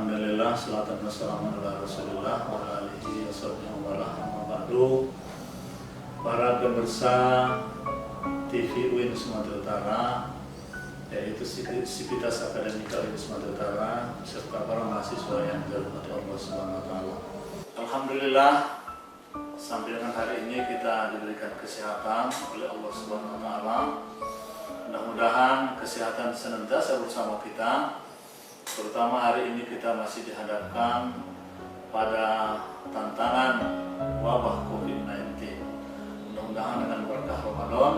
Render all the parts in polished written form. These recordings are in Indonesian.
Alhamdulillah, salatan wassalamu ala Rasulillah wa ala alihi wa sahbihi wa amma ba'du. Para pemirsa TV UIN Sumatera Utara, yaitu Sivitas Akademika UIN Sumatera Utara, serta para mahasiswa yang dirahmati Allah Subhanahu wa Ta'ala. Alhamdulillah, sampai dengan hari ini kita diberikan kesehatan oleh Allah Subhanahu wa Ta'ala. Mudah-mudahan kesehatan senantiasa bersama kita. Terutama hari ini kita masih dihadapkan pada tantangan wabah COVID-19. Mudah-mudahan dengan berkah Ramadan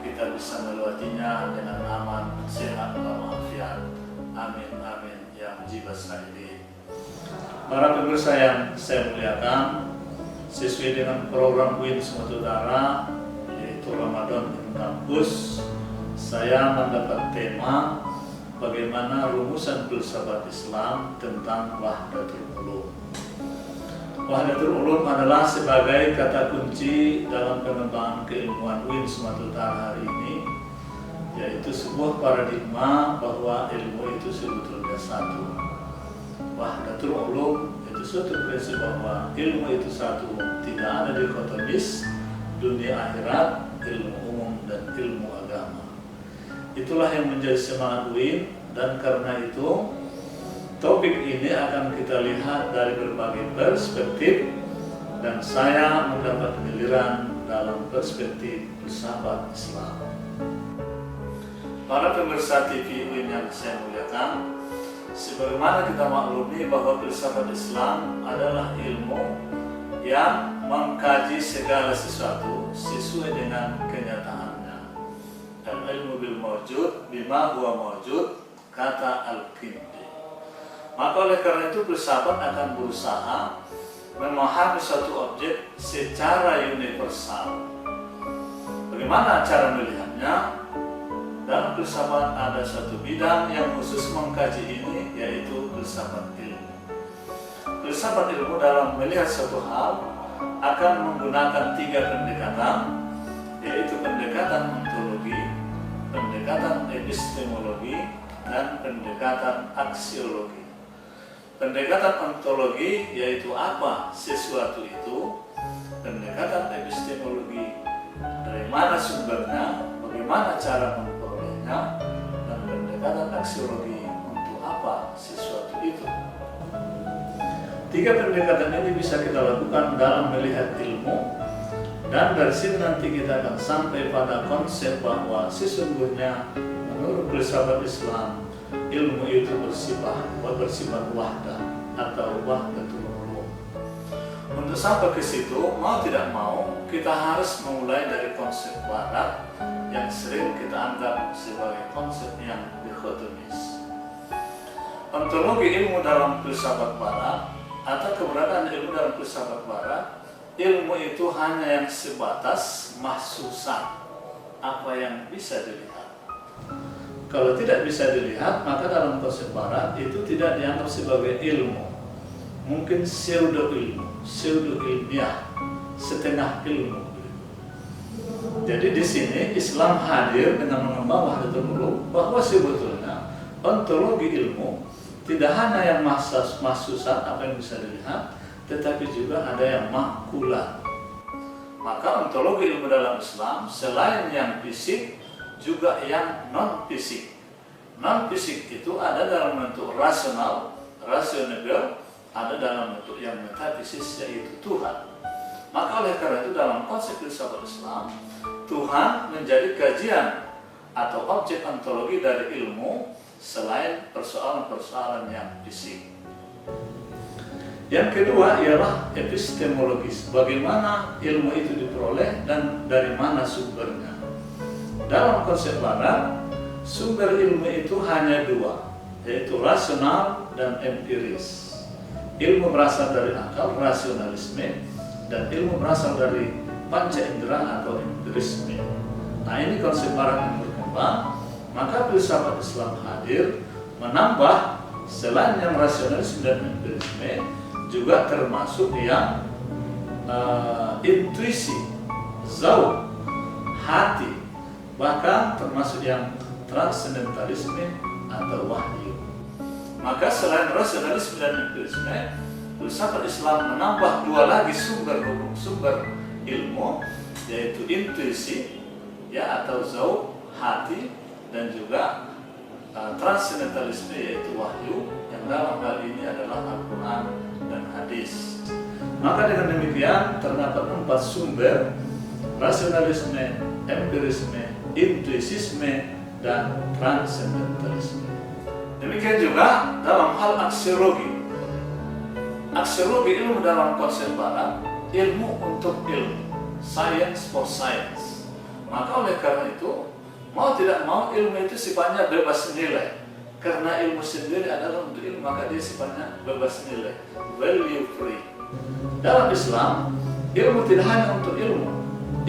kita bisa melewatinya dengan aman, sehat, walafiat. Amin, amin, ya mujibas sa'ilin. Para pemirsa yang saya muliakan, sesuai dengan program UIN Sumatera Utara, yaitu Ramadan in Kampus, saya mendapat tema bagaimana rumusan filsafat Islam tentang Wahdatul Ulum. Wahdatul Ulum adalah sebagai kata kunci dalam pengembangan keilmuan UIN Sumatera Utara hari ini, yaitu sebuah paradigma bahwa ilmu itu sebetulnya satu. Wahdatul Ulum itu suatu prinsip bahwa ilmu itu satu, tidak ada dikotomis dunia akhirat, ilmu umum dan ilmu agama. Itulah yang menjadi semangat UIN, dan karena itu topik ini akan kita lihat dari berbagai perspektif, dan saya mendapat giliran dalam perspektif filsafat Islam. Para pemirsa TV UIN yang saya muliakan, sebagaimana kita maklumi bahwa filsafat Islam adalah ilmu yang mengkaji segala sesuatu sesuai dengan kenyataannya. Dan ilmu bil mawjud bima huwa mawjud, kata Al-Kindi. Maka oleh karena itu filsafat akan berusaha memahami suatu objek secara universal. Bagaimana cara melihatnya? Dalam filsafat ada satu bidang yang khusus mengkaji ini, yaitu filsafat ilmu. Filsafat ilmu dalam melihat suatu hal akan menggunakan 3 pendekatan, yaitu pendekatan ontologi, pendekatan epistemologi, dan pendekatan aksiologi. Pendekatan ontologi yaitu apa sesuatu itu, pendekatan epistemologi dari mana sumbernya, bagaimana cara memperolehnya, dan pendekatan aksiologi untuk apa sesuatu itu. 3 pendekatan ini bisa kita lakukan dalam melihat ilmu, dan dari sini nanti kita akan sampai pada konsep bahwa sesungguhnya menurut filsafat Islam ilmu itu bersifat wahdah atau wahdatul ulum. Untuk sampai ke situ, mau tidak mau kita harus memulai dari konsep barat yang sering kita anggap sebagai konsep yang dikotomis. Ontologi ilmu dalam filsafat barat atau keberadaan ilmu dalam filsafat barat, ilmu itu hanya yang sebatas mahsusan, apa yang bisa dilihat. Kalau tidak bisa dilihat, maka dalam konsep barat itu tidak dianggap sebagai ilmu. Mungkin pseudo ilmu, pseudo ilmiah, setengah ilmu. Jadi di sini Islam hadir dengan mengembang wahdatul ulum, bahwa sebetulnya ontologi ilmu tidak hanya yang mahsusan, apa yang bisa dilihat, tetapi juga ada yang makulat. Maka ontologi ilmu dalam Islam selain yang fisik juga yang non-fisik. Non-fisik itu ada dalam bentuk rasional, rasional, ada dalam bentuk yang metafisis, yaitu Tuhan. Maka oleh karena itu dalam konsep filsafat Islam, Tuhan menjadi kajian atau objek ontologi dari ilmu selain persoalan-persoalan yang fisik. Yang kedua ialah epistemologis, bagaimana ilmu itu diperoleh dan dari mana sumbernya. Dalam konsep barat, sumber ilmu itu hanya 2, yaitu rasional dan empiris. Ilmu berasal dari akal, rasionalisme, dan ilmu berasal dari panca indera atau empirisme. Nah, ini konsep barat yang berkembang, maka filsafat Islam hadir menambah selain yang rasionalisme dan empirisme, juga termasuk yang intuisi, zauq, hati, bahkan termasuk yang transcendentalisme atau wahyu. Maka selain rasionalisme dan empirisme, filsafat Islam menambah dua lagi sumber ilmu, yaitu intuisi ya atau zauq hati, dan juga transcendentalisme yaitu wahyu, yang dalam hal ini adalah Al-Quran dan hadis. Maka dengan demikian terdapat 4 sumber: rasionalisme, empirisme, intuisisme, dan transcendentalisme. Demikian juga dalam hal aksiologi. Aksiologi ilmu dalam konsep barat, ilmu untuk ilmu, science for science. Maka oleh karena itu, mau tidak mau ilmu itu sifatnya bebas nilai. Karena ilmu sendiri adalah untuk ilmu, maka dia sifatnya bebas nilai, value free. Dalam Islam, ilmu tidak hanya untuk ilmu.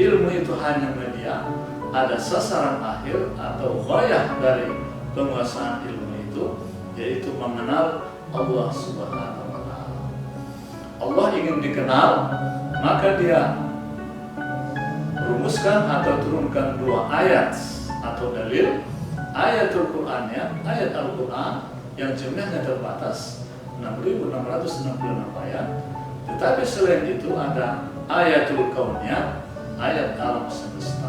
Ilmu itu hanya media, ada sasaran akhir atau ghayah dari penguasaan ilmu itu, yaitu mengenal Allah Subhanahu wa Ta'ala. Allah ingin dikenal, maka dia rumuskan atau turunkan 2 ayat atau dalil. Ayatul Qur'annya, ayat Al-Quran yang jumlahnya terbatas 6.666 ayat. Tetapi selain itu ada ayatul kaunnya, ayat alam semesta.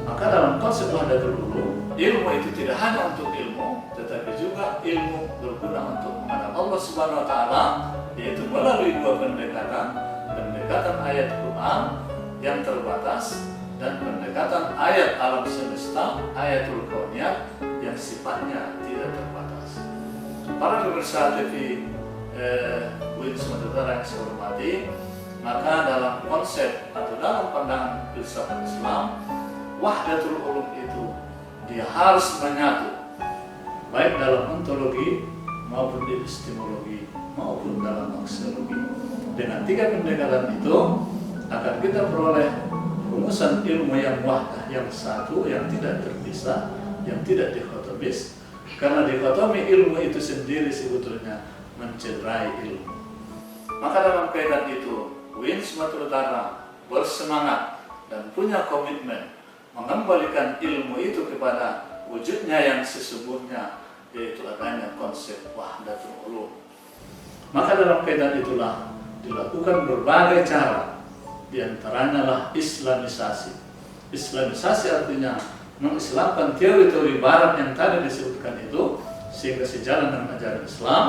Maka dalam konsep wahdatul ulum, ilmu itu tidak hanya untuk ilmu, tetapi juga ilmu berguna untuk mengenal Allah Subhanahu wa Ta'ala, yaitu melalui 2 pendekatan ayat Quran yang terbatas dan pendekatan ayat alam semesta, ayatul kauniyah yang sifatnya tidak terbatas. Para pemirsa TV UIN Sumatera Utara yang saya hormati, maka dalam konsep atau dalam pandangan filsafat Islam, wahdatul ulum itu dia harus menyatu, baik dalam ontologi maupun epistemologi maupun dalam aksiologi. Dengan 3 pendekatan itu akan kita peroleh rumusan ilmu yang wahdah, yang satu, yang tidak terpisah, yang tidak dikotomis. Karena dikotomi ilmu itu sendiri sebetulnya mencederai ilmu. Maka dalam kaitan itu, UIN Sumatera Utara bersemangat dan punya komitmen mengembalikan ilmu itu kepada wujudnya yang sesungguhnya, yaitu adanya konsep wahdatul ulum. Maka dalam kaitan itulah dilakukan berbagai cara, di antaranya lah Islamisasi. Islamisasi artinya mengislamkan teori-teori barat yang tadi disebutkan itu, sehingga sejalan dengan ajaran Islam.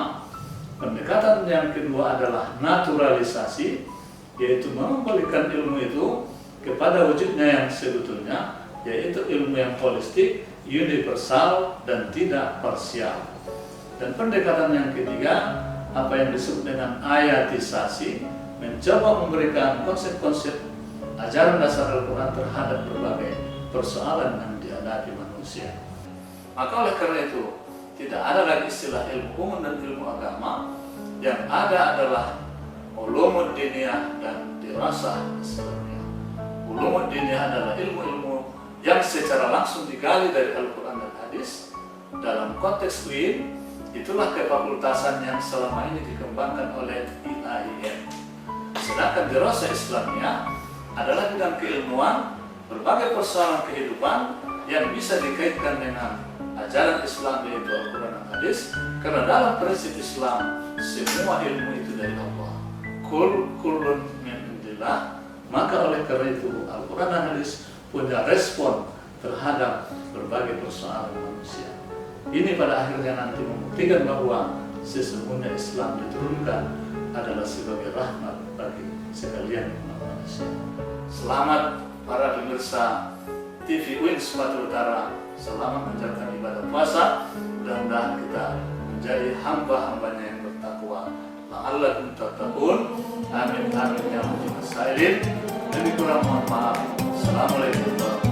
Pendekatan yang kedua adalah naturalisasi, yaitu mengembalikan ilmu itu kepada wujudnya yang sebetulnya, yaitu ilmu yang holistik, universal, dan tidak parsial. Dan pendekatan yang ketiga, apa yang disebut dengan ayatisasi, mencoba memberikan konsep-konsep ajaran dasar Al-Quran terhadap berbagai persoalan yang dihadapi manusia. Maka oleh karena itu, tidak ada lagi istilah ilmu umum dan ilmu agama. Yang ada adalah ulumud diniyah dan dirasah Islamiyah. Ulumud diniyah adalah ilmu-ilmu yang secara langsung digali dari Al-Quran dan Hadis. Dalam konteks UIN, itulah kefakultasan yang selama ini dikembangkan oleh IAIN. Sedangkan dirasah Islamiyah adalah bidang keilmuan berbagai persoalan kehidupan yang bisa dikaitkan dengan ajaran Islam, yaitu Al-Quran dan Hadis. Karena dalam prinsip Islam, semua ilmu itu dari Allah. Kullun min indillah. Maka oleh karena itu Al-Quran dan Hadis punya respon terhadap berbagai persoalan manusia. Ini pada akhirnya nanti membuktikan bahwa sesungguhnya Islam diturunkan adalah sebagai rahmat bagi sekalian umat manusia. Selamat para pemirsa TV UIN Sumatera Utara, selamat menjalankan ibadah puasa. Mudah-mudahan kita menjadi hamba-hambanya yang bertakwa. La'allakum tattaqun. Amin amin ya rabbal alamin. Lebih kurang mohon maaf. Assalamualaikum warahmatullahi wabarakatuh.